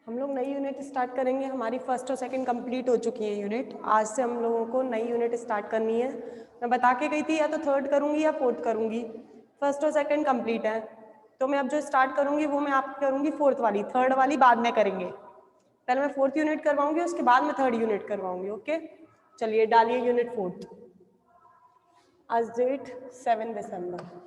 हम लोग नई यूनिट स्टार्ट करेंगे। हमारी फर्स्ट और सेकंड कंप्लीट हो चुकी है यूनिट। आज से हम लोगों को नई यूनिट स्टार्ट करनी है। मैं बता के गई थी या तो थर्ड करूँगी या फोर्थ करूँगी। फर्स्ट और सेकंड कंप्लीट है, तो मैं अब जो स्टार्ट करूँगी वो मैं आप करूँगी फोर्थ वाली, थर्ड वाली बाद में करेंगे। पहले मैं फोर्थ यूनिट करवाऊँगी, उसके बाद मैं थर्ड यूनिट करवाऊँगी। ओके, चलिए डालिए यूनिट फोर्थ। आज डेट 7 दिसंबर।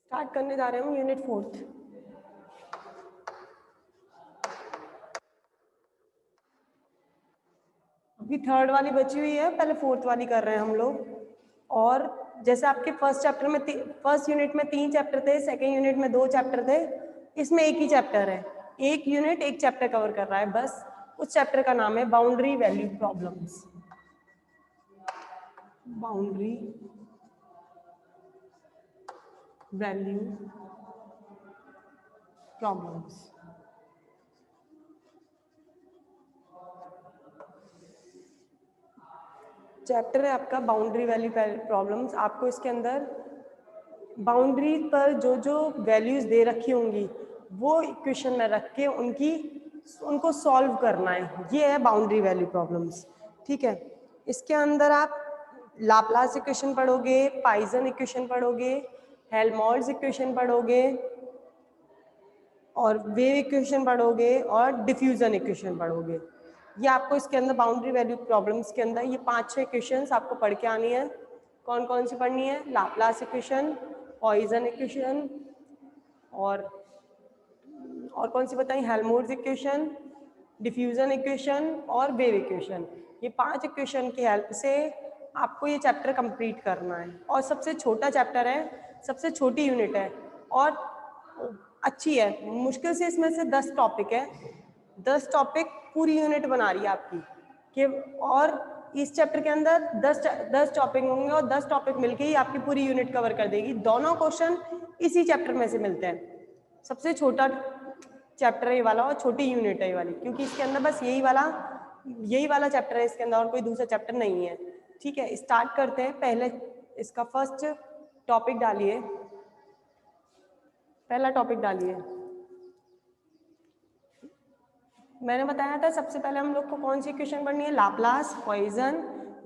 स्टार्ट करने जा रहे हूँ यूनिट फोर्थ। अभी थर्ड वाली बची हुई है, पहले फोर्थ वाली कर रहे हैं हम लोग। और जैसे आपके फर्स्ट चैप्टर में फर्स्ट यूनिट में 3 चैप्टर थे, सेकेंड यूनिट में 2 चैप्टर थे, इसमें एक ही चैप्टर है। एक यूनिट एक चैप्टर कवर कर रहा है बस। उस चैप्टर का नाम है boundary value problems. Boundary value problems. Chapter है आपका बाउंड्री वैल्यू प्रॉब्लम्स। आपको इसके अंदर बाउंड्री पर जो जो वैल्यूज दे रखी होंगी वो इक्वेशन में रख के उनको सॉल्व करना है। ये है बाउंड्री वैल्यू प्रॉब्लम्स। ठीक है, इसके अंदर आप लाप्लास इक्वेशन पढ़ोगे, पाइजन इक्वेशन पढ़ोगे, हेल्महोल्ट्ज इक्वेशन पढ़ोगे, और वेव इक्वेशन पढ़ोगे, और डिफ्यूजन इक्वेशन पढ़ोगे। ये आपको इसके अंदर बाउंड्री वैल्यू प्रॉब्लम्स के अंदर ये 5-6 इक्वेशंस आपको पढ़ के आनी है। कौन कौन सी पढ़नी है? लाप्लास इक्वेशन, पॉइजन इक्वेशन, और कौन सी बताई? हेल्महोल्ट्ज इक्वेशन, डिफ्यूजन इक्वेशन और वेव इक्वेशन। ये 5 इक्वेशन की हेल्प से आपको ये चैप्टर कंप्लीट करना है। और सबसे छोटा चैप्टर है, सबसे छोटी यूनिट है और अच्छी है। मुश्किल से इसमें से 10 टॉपिक है। 10 टॉपिक पूरी यूनिट बना रही है आपकी कि, और इस चैप्टर के अंदर 10 टॉपिक होंगे और 10 टॉपिक मिलके ही आपकी पूरी यूनिट कवर कर देगी। दोनों क्वेश्चन इसी चैप्टर में से मिलते हैं। सबसे छोटा चैप्टर है ये वाला और छोटी यूनिट है ये वाली, क्योंकि इसके अंदर बस यही वाला चैप्टर है इसके अंदर, और कोई दूसरा चैप्टर नहीं है। ठीक है, स्टार्ट करते हैं। पहले इसका फर्स्ट टॉपिक डालिए, पहला टॉपिक डालिए। मैंने बताया था सबसे पहले हम लोग को कौन सी इक्वेशन पढ़नी है? Laplace, Poisson,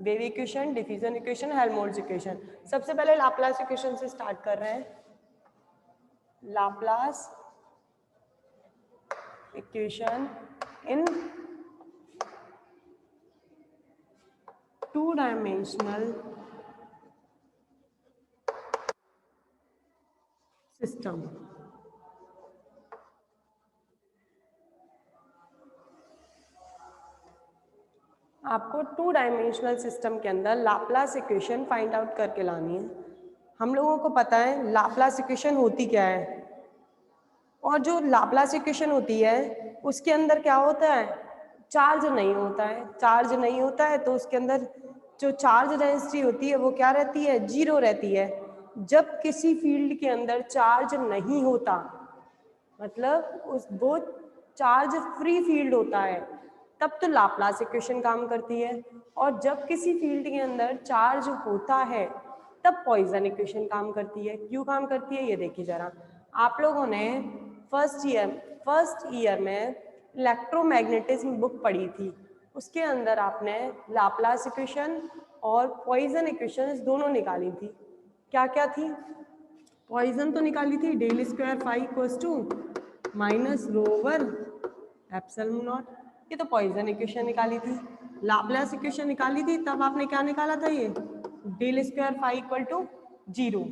wave equation, diffusion equation, Helmholtz equation. सबसे पहले लाप्लास इक्वेशन से स्टार्ट कर रहे हैं। Laplace equation in 2-dimensional system. आपको 2-dimensional सिस्टम के अंदर लाप्लास इक्वेशन फाइंड आउट करके लानी है। हम लोगों को पता है लाप्लास इक्वेशन होती क्या है, और जो लाप्लास इक्वेशन होती है उसके अंदर क्या होता है? चार्ज नहीं होता है। चार्ज नहीं होता है तो उसके अंदर जो चार्ज डेंसिटी होती है वो क्या रहती है? 0 रहती है। जब किसी फील्ड के अंदर चार्ज नहीं होता, मतलब वो चार्ज फ्री फील्ड होता है, तब तो लाप्लास इक्वेशन काम करती है। और जब किसी फील्ड के अंदर चार्ज होता है तब पॉइजन इक्वेशन काम करती है। क्यों काम करती है ये देखिए जरा। आप लोगों ने फर्स्ट ईयर फर्स्ट ईयर में इलेक्ट्रोमैग्नेटिज्म बुक पढ़ी थी, उसके अंदर आपने लाप्लास इक्वेशन और पॉइजन इक्वेशंस दोनों निकाली थी। क्या क्या थी? पॉइजन तो निकाली थी del square phi equals to minus rho over epsilon naught, ये तो पॉइजन इक्वेशन निकाली थी। लाप्लास इक्वेशन निकाली थी, तब आपने क्या निकाला था? ये del square phi equal to 0।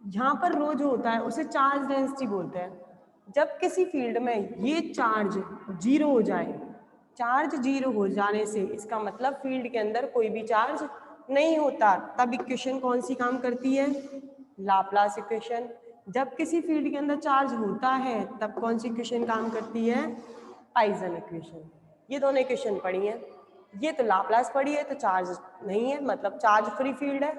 यहाँ पर रो जो होता है उसे चार्ज डेंसिटी बोलते हैं। जब किसी फील्ड में ये चार्ज 0 हो जाए, चार्ज 0 हो जाने से इसका मतलब फील्ड के अंदर कोई भी चार्ज नहीं होता, तब इक्वेशन कौन सी काम करती है? Laplace equation. जब किसी फील्ड के अंदर चार्ज होता है तब कौन सी इक्वेशन काम करती है? Poisson equation. ये दोनों इक्वेशन पढ़ी हैं। ये तो लाप्लास पढ़ी है, तो चार्ज नहीं है, मतलब चार्ज फ्री फील्ड है।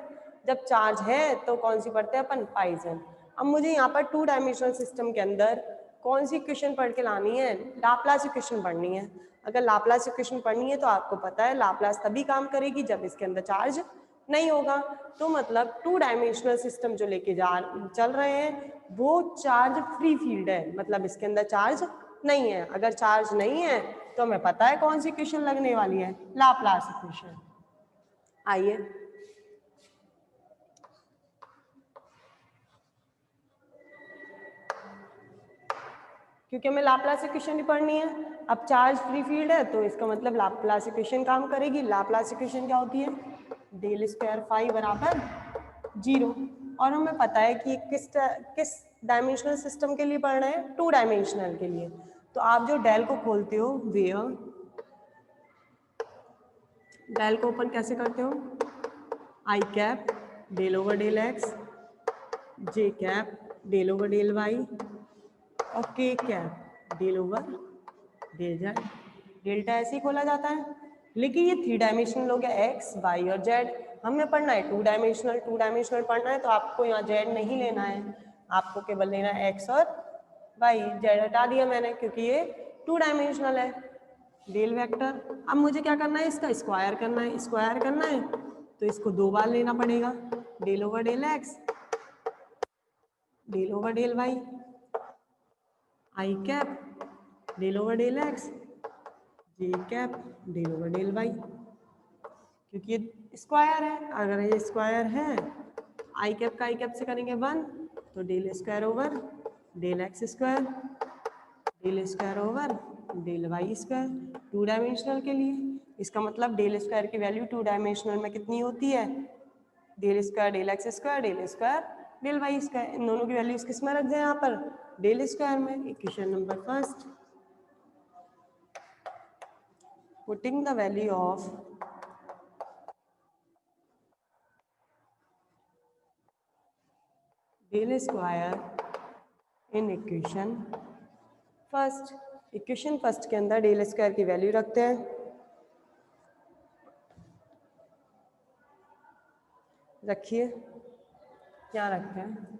जब चार्ज है तो कौन सी पढ़ते हैं अपन? पॉइजन। अब मुझे यहाँ पर 2 डायमेंशनल सिस्टम के अंदर कौन सी इक्वेशन पढ़ के लानी है? लाप्लास इक्वेशन पढ़नी है। अगर लाप्लास इक्वेशन पढ़नी है तो आपको पता है लाप्लास तभी काम करेगी जब इसके अंदर चार्ज नहीं होगा। तो मतलब 2 डायमेंशनल सिस्टम जो लेके चल रहे हैं वो चार्ज फ्री फील्ड है, मतलब इसके अंदर चार्ज नहीं है। अगर चार्ज नहीं है तो हमें पता है कौन सी इक्वेशन लगने वाली है? Laplace equation. आइए क्योंकि हमें लाप्लास इक्वेशन ही पढ़नी है। अब चार्ज फ्री फील्ड है तो इसका मतलब लाप्लास इक्वेशन काम करेगी। लाप्लास इक्वेशन क्या होती है? डेल स्क्वायर फाई बराबर 0। और हमें पता है कि किस डायमेंशनल सिस्टम के लिए पढ़ रहे हैं? 2 डायमेंशनल के लिए। तो आप जो डेल को खोलते हो, वेयर डेल को ओपन कैसे करते हो? I cap del over del X, J cap del over del Y और K cap del over del Z. Delta ऐसे ही खोला जाता है। लेकिन ये 3 डायमेंशनल हो गया, एक्स वाई और जेड। हमें पढ़ना है 2 डायमेंशनल। 2 डायमेंशनल पढ़ना है तो आपको यहाँ जेड नहीं लेना है, आपको केवल लेना है एक्स और वाई। जेड हटा दिया मैंने क्योंकि ये 2 डायमेंशनल है। Del vector. अब मुझे क्या करना है? इसका स्क्वायर करना है। स्क्वायर करना है तो इसको 2 बार लेना पड़ेगा। Del over del X, del over del Y, I cap del over del X, J cap del over del Y. क्योंकि ये स्क्वायर है, अगर ये स्क्वायर है आई कैप का आई कैप से करेंगे 1 तो del square over del x square, del square over del Y square. 2 dimensional के लिए इसका मतलब डेल स्क्वायर की वैल्यू 2 डायमेंशनल में कितनी होती है? Del square del x square del square del Y square. इन दोनों की वैल्यूज किस में रख दें? यहाँ पर डेल स्क्वायर में। Equation number first, putting the value of del square in equation first. Equation first के अंदर डेल स्क्वायर की वैल्यू रखते हैं। रखिए, क्या रखते हैं?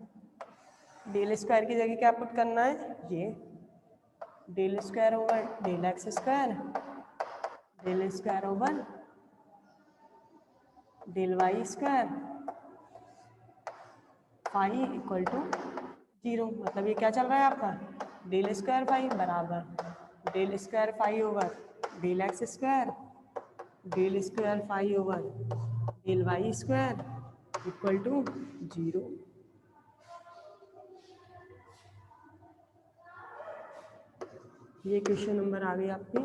डेल स्क्वायर की जगह क्या पुट करना है? ये del square over del x square, del square over del Y square phi equal to 0। मतलब ये क्या चल रहा है आपका? डेल स्क्वायर फाई बराबर del square phi over del x square, del square phi over del Y square equal to 0। ये question number आ गई आपकी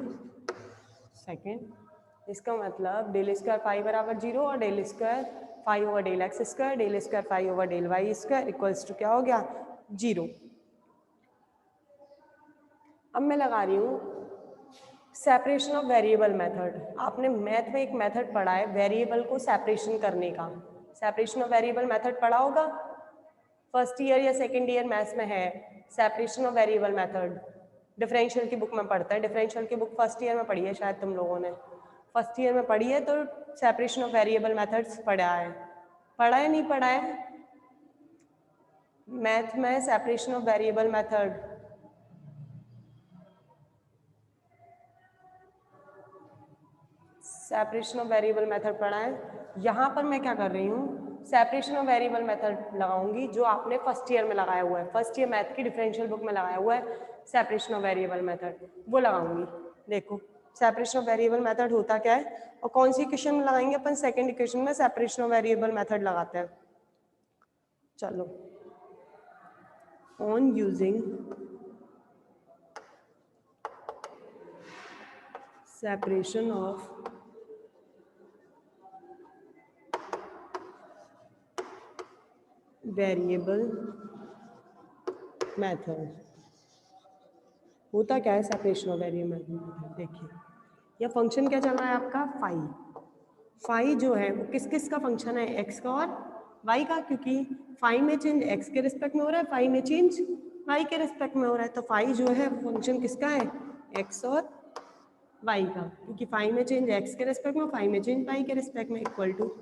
सेकंड। इसका मतलब डेल स्क्वायर फाई बराबर 0 और del square phi over del x square, del square phi over del Y square equals to क्या हो गया? 0। अब मैं लगा रही हूँ सेपरेशन ऑफ वेरिएबल मेथड। आपने मैथ में एक मेथड पढ़ा है वेरिएबल को सेपरेशन करने का। सेपरेशन ऑफ वेरिएबल मेथड पढ़ा होगा, फर्स्ट ईयर या सेकेंड ईयर मैथ्स में है separation of variable method. Differential की बुक में पढ़ता है। डिफरेंशियल की बुक फर्स्ट ईयर में पढ़ी है शायद तुम लोगों ने, फर्स्ट ईयर में पढ़ी है तो सेपरेशन ऑफ वेरिएबल मेथड्स पढ़ा है। पढ़ा है नहीं पढ़ा है? मैथ में separation of variable method separation of variable method पढ़ा है। यहाँ पर मैं क्या कर रही हूँ? सेपरेशन ऑफ वेरिएबल मेथड लगाऊंगी जो आपने फर्स्ट ईयर में लगाया हुआ है, फर्स्ट ईयर मैथ की डिफरेंशियल बुक में लगाया हुआ है सेपरेशन ऑफ वेरिएबल मेथड, वो लगाऊंगी। देखो सेपरेशन ऑफ वेरिएबल मेथड होता क्या है और कौन सी इक्वेशन में लगाएंगे अपन, सेकंड इक्वेशन में सेपरेशन ऑफ वेरिएबल मेथड लगाते हैं। चलो, on using separation of variable method, होता क्या है सेपरेशन ऑफ वेरिएबल मेथड, देखिए यह फंक्शन क्या चल रहा है आपका फाई। फाई जो है वो किस किस का फंक्शन है, एक्स का और वाई का, क्योंकि फाई में चेंज एक्स के रिस्पेक्ट में हो रहा है, फाई में चेंज वाई के रिस्पेक्ट में हो रहा है, तो फाई जो है फंक्शन किसका है, एक्स और वाई का, क्योंकि फाई में चेंज एक्स के रिस्पेक्ट में, फाई में चेंज वाई के रिस्पेक्ट में, इक्वल टू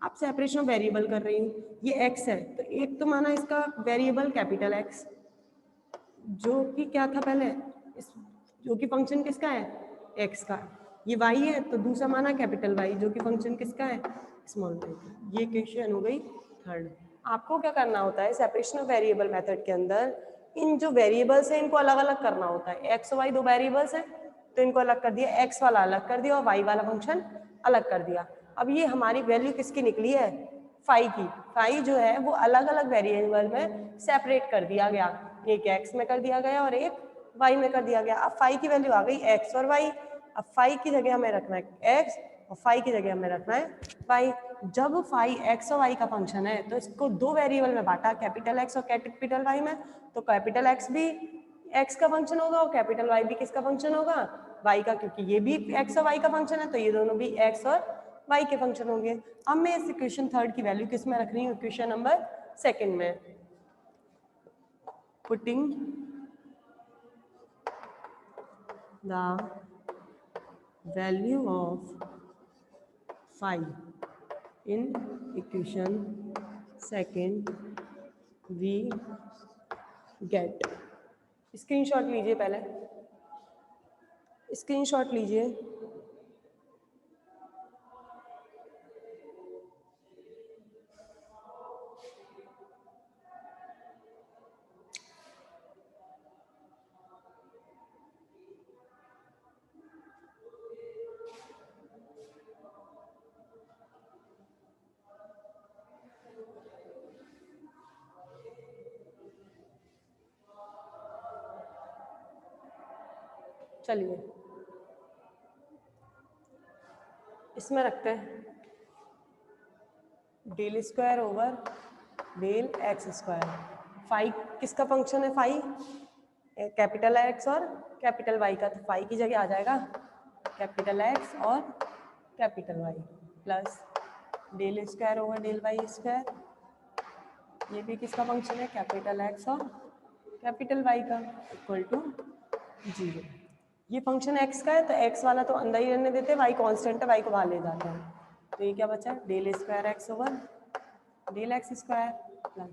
आप सेपरेशन ऑफ वेरिएबल कर रही हूँ, ये एक्स है तो एक तो माना इसका वेरिएबल कैपिटल एक्स जो कि क्या था पहले, जो कि फंक्शन किसका है, एक्स का, ये वाई है तो दूसरा माना कैपिटल वाई जो कि फंक्शन किसका है, स्मॉल वाई का। ये इक्वेशन हो गई थर्ड। आपको क्या करना होता है सेपरेशन ऑफ वेरिएबल मेथड के अंदर, इन जो वेरिएबल्स हैं इनको अलग अलग करना होता है। एक्स और वाई दो वेरिएबल्स हैं तो इनको अलग कर दिया, एक्स वाला अलग कर दिया और वाई वाला फंक्शन अलग कर दिया। अब ये हमारी वैल्यू किसकी निकली है, फाई की। फाई जो है वो अलग अलग वेरिएबल में सेपरेट कर दिया गया, एक एक्स में कर दिया गया और एक वाई में कर दिया गया। अब फाई की वैल्यू आ गई एक्स और वाई, अब फाई की जगह हमें रखना है एक्स और फाई की जगह हमें रखना है वाई। जब फाई एक्स और वाई का फंक्शन है तो इसको दो वेरिएबल में बांटा, कैपिटल एक्स और कैपिटल वाई में, तो कैपिटल एक्स भी एक्स का फंक्शन होगा और कैपिटल वाई भी किसका फंक्शन होगा, वाई का, क्योंकि ये भी एक्स और वाई का फंक्शन है तो ये दोनों भी एक्स और वाई के फंक्शन होंगे। अब मैं इस इक्वेशन थर्ड की वैल्यू किस में रख रही हूँ, इक्वेशन नंबर सेकंड में, putting the value of phi in equation second we get, screenshot लीजिए, पहले स्क्रीनशॉट लीजिए। चलिए इसमें रखते हैं del square over del x square. Phi किसका फंक्शन है, फाई कैपिटल एक्स और कैपिटल वाई का, तो फाई की जगह आ जाएगा कैपिटल एक्स और capital y plus del square over del Y square, ये भी किसका फंक्शन है, कैपिटल एक्स और कैपिटल वाई का, इक्वल टू 0। ये फंक्शन x का है तो x वाला तो अंदर ही रहने देते हैं, y कांस्टेंट है, y को बाहर ले जाते हैं, तो ये क्या बचा, del square x over del x square plus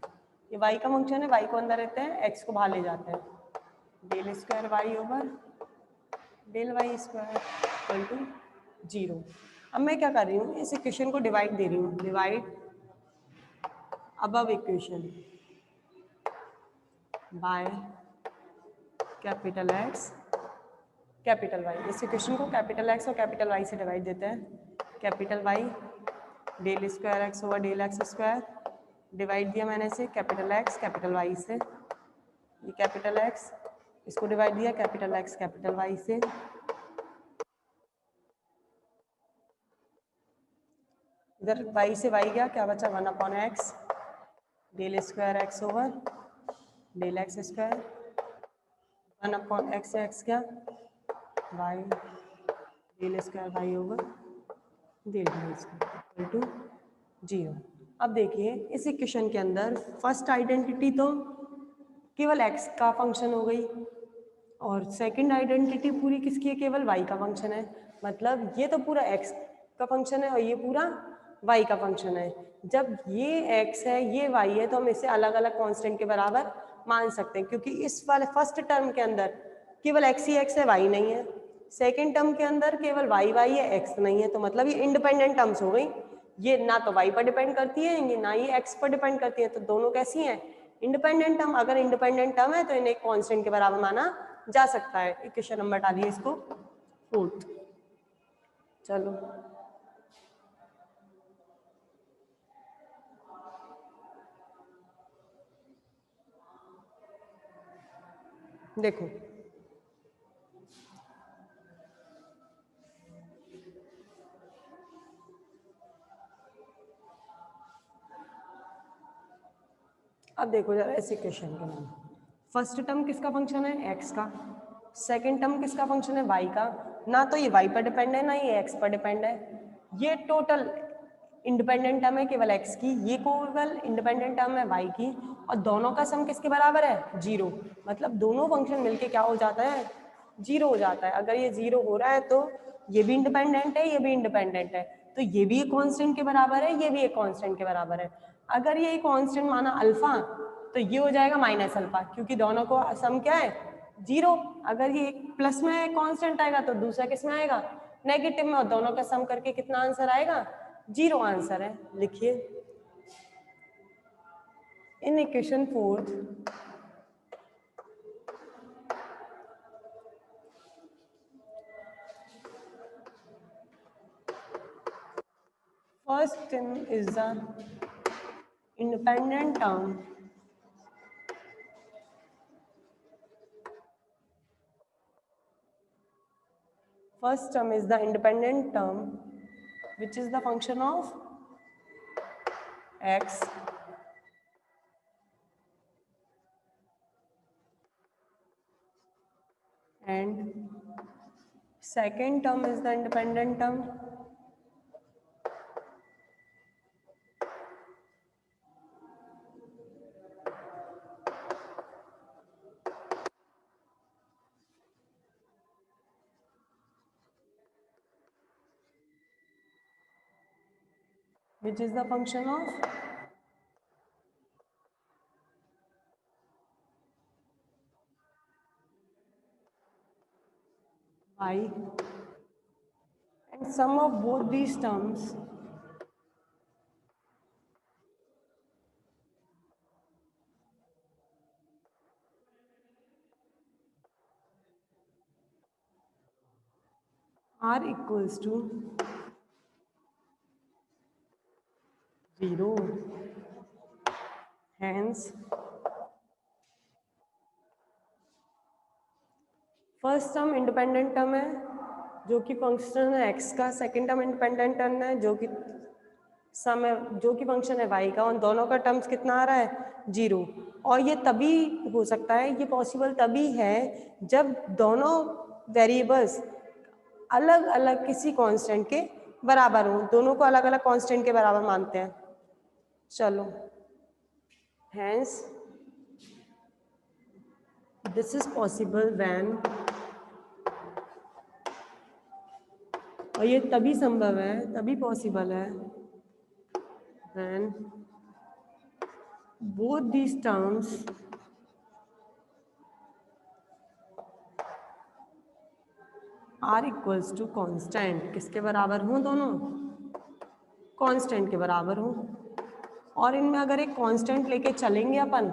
ये y का फंक्शन है, y को अंदर रहते हैं, x को बाहर ले जाते हैं, del square y over del Y square equal to 0। अब मैं क्या कर रही हूँ, इस इक्वेशन को डिवाइड दे रही हूँ, divide above equation by capital x capital y. इस इक्वेशन को कैपिटल एक्स और कैपिटल वाई से डिवाइड देते हैं, capital y del square x over del x square, divide दिया मैंने इसे कैपिटल एक्स कैपिटल वाई से, ये कैपिटल एक्स इसको डिवाइड दिया कैपिटल एक्स कैपिटल वाई से, इधर वाई से वाई गया, क्या बचा 1/x del square x over del x square, 1/x x क्या y del square y over del Y square equal to 0। अब देखिए इस इक्वेशन के अंदर फर्स्ट आइडेंटिटी तो केवल x का फंक्शन हो गई और सेकंड आइडेंटिटी पूरी किसकी है, केवल y का फंक्शन है। मतलब ये तो पूरा x का फंक्शन है और ये पूरा y का फंक्शन है। जब ये x है ये y है तो हम इसे अलग अलग कांस्टेंट के बराबर मान सकते हैं, क्योंकि इस वाले फर्स्ट टर्म के अंदर केवल x ही x है, y नहीं है। सेकेंड टर्म के अंदर केवल y है, x नहीं है, तो मतलब ये इंडिपेंडेंट टर्म्स हो गई। ये ना तो y पर डिपेंड करती है, ये ना ये x पर डिपेंड करती है, तो दोनों कैसी हैं, इंडिपेंडेंट टर्म। अगर इंडिपेंडेंट टर्म है तो इन्हें एक कांस्टेंट के बराबर माना जा सकता है। इक्वेशन नंबर डालिए इसको 4th। चलो देखो, अब देखो जरा इस इक्वेशन के नाम, फर्स्ट टर्म किसका फंक्शन है, x का। सेकंड टर्म किसका फंक्शन है, y का। ना तो ये y पर डिपेंड है ना ये x पर डिपेंड है। ये टोटल इंडिपेंडेंट टर्म है केवल x की, ये केवल इंडिपेंडेंट टर्म है y की, और दोनों का सम किसके बराबर है, 0। मतलब दोनों फंक्शन मिलके क्या हो जाता है, 0 हो जाता है। अगर ये 0 हो रहा है तो ये भी इंडिपेंडेंट है, ये भी इंडिपेंडेंट है, तो ये भी एक कांस्टेंट के बराबर है, ये भी एक कांस्टेंट के बराबर है। अगर ये कांस्टेंट माना अल्फा तो ये हो जाएगा माइनस अल्फा, क्योंकि दोनों को सम क्या है, 0। अगर ये प्लस में कांस्टेंट आएगा तो दूसरा किस में आएगा, नेगेटिव में, और दोनों का सम करके कितना आंसर आएगा, 0 आंसर है। लिखिए in equation 4th first term is the independent term which is the function of x, and second term is the independent term which is the function of y, and sum of both these terms are equals to 0. Hence first term independent term है जो कि function है x का, second term independent term है जो कि सम है, जो कि फंक्शन है y का, उन दोनों का टर्म्स कितना आ रहा है, 0। और ये तभी हो सकता है, ये पॉसिबल तभी है जब दोनों वेरिएबल्स अलग अलग किसी कांस्टेंट के बराबर हो, दोनों को अलग अलग कांस्टेंट के बराबर मानते हैं। चलो hence this is possible when, और ये तभी संभव है, तभी पॉसिबल है when both these terms are equals to constant। किसके बराबर हों, दोनों कांस्टेंट के बराबर हों। और इनमें अगर एक कांस्टेंट लेके चलेंगे अपन,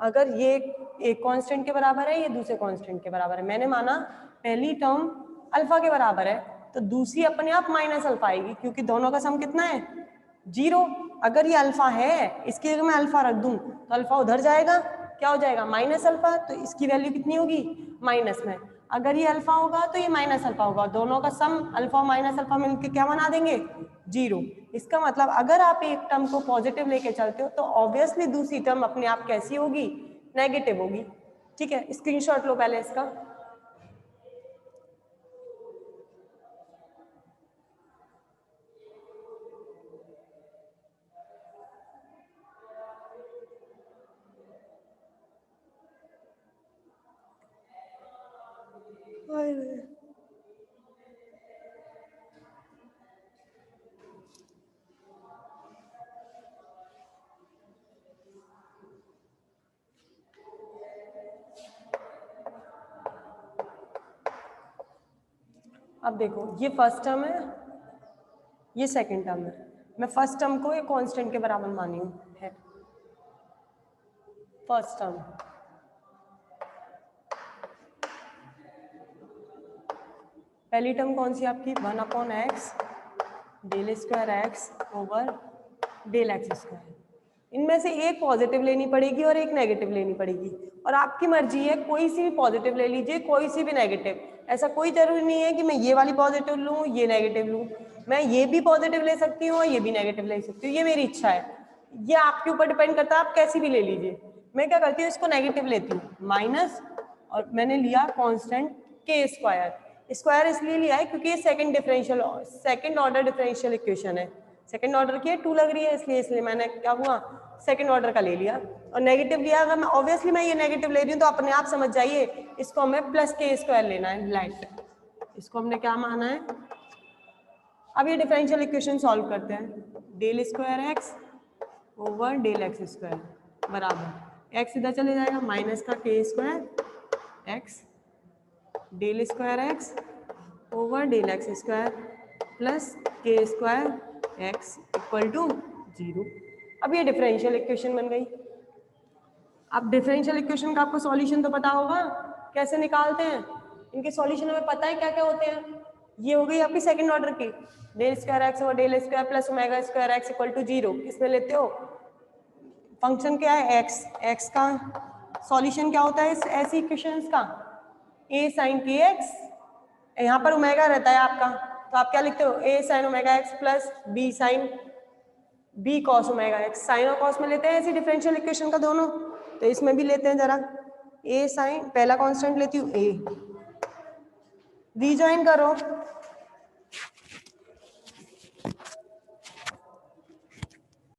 अगर ये एक कांस्टेंट के बराबर है, ये दूसरे कांस्टेंट के बराबर है, मैंने माना पहली टर्म अल्फा के बराबर है, तो दूसरी अपने आप माइनस अल्फा आएगी, क्योंकि दोनों का सम कितना है, 0। अगर ये अल्फा है, इसकी जगह मैं अल्फा रख दूं तो अल्फा उधर जाएगा, क्या हो जाएगा, माइनस अल्फा, तो इसकी वैल्यू कितनी होगी, माइनस में। अगर ये अल्फा होगा तो ये माइनस अल्फा होगा, दोनों का सम अल्फा माइनस अल्फा मिलकर क्या बना देंगे, 0। इसका मतलब अगर आप एक टर्म को पॉजिटिव लेके चलते हो तो ऑब्वियसली दूसरी टर्म अपने आप कैसी होगी, नेगेटिव होगी। ठीक है, स्क्रीनशॉट लो पहले इसका। अब देखो, ये फर्स्ट टर्म है, ये सेकंड टर्म है, मैं फर्स्ट टर्म को एक कांस्टेंट के बराबर मानी हूँ है फर्स्ट टर्म। पहली टर्म कौन सी आपकी 1/x del square x over del x square. इनमें से एक पॉजिटिव लेनी पड़ेगी और एक नेगेटिव लेनी पड़ेगी, और आपकी मर्जी है, कोई सी भी पॉजिटिव ले लीजिए, कोई सी भी नेगेटिव। ऐसा कोई जरूरी नहीं है कि मैं ये वाली पॉजिटिव लूँ ये नेगेटिव लूँ, मैं ये भी पॉजिटिव ले सकती हूँ और ये भी नेगेटिव ले सकती हूँ, ये मेरी इच्छा है, ये आपके ऊपर डिपेंड करता है, आप कैसी भी ले लीजिए। मैं क्या करती हूँ, इसको नेगेटिव लेती हूँ माइनस, और मैंने लिया कॉन्स्टेंट के स्क्वायर। स्क्वायर इसलिए लिया है क्योंकि ये सेकंड ऑर्डर डिफरेंशियल इक्वेशन है, सेकंड ऑर्डर की है, 2 लग रही है, इसलिए मैंने क्या हुआ सेकंड ऑर्डर का ले लिया। और नेगेटिव लिया, अगर मैं ऑब्वियसली मैं ये नेगेटिव ले रही हूँ तो अपने आप समझ जाइए इसको हमें प्लस के स्क्वायर लेना है लाइट, इसको हमने क्या माना है। अब ये डिफरेंशियल इक्वेशन सॉल्व करते हैं, del square x over del x square बराबर एक्स इधर चले जाएगा माइनस का k square x del square x over del x square plus k square x equal to 0। अब ये डिफरेंशियल इक्वेशन बन गई। अब डिफरेंशियल इक्वेशन का आपको सॉल्यूशन तो पता होगा कैसे निकालते हैं, इनके सॉल्यूशन हमें पता है क्या क्या होते हैं। ये हो गई आपकी सेकंड ऑर्डर की, del square x over del square plus omega square x equal to 0। किसमें लेते हो, फंक्शन क्या है एक्स, एक्स का सॉल्यूशन क्या होता है इस ऐसी इक्वेशंस का, ए साइन के एक्स, यहाँ पर ओमेगा रहता है आपका, तो आप क्या लिखते हो A sine omega X plus B sine B cos omega X. Sine और कॉस में लेते हैं ऐसी डिफरेंशियल इक्वेशन का दोनों, तो इसमें भी लेते हैं जरा, ए साइन, पहला कांस्टेंट लेती हूँ ए, रीजॉइन करो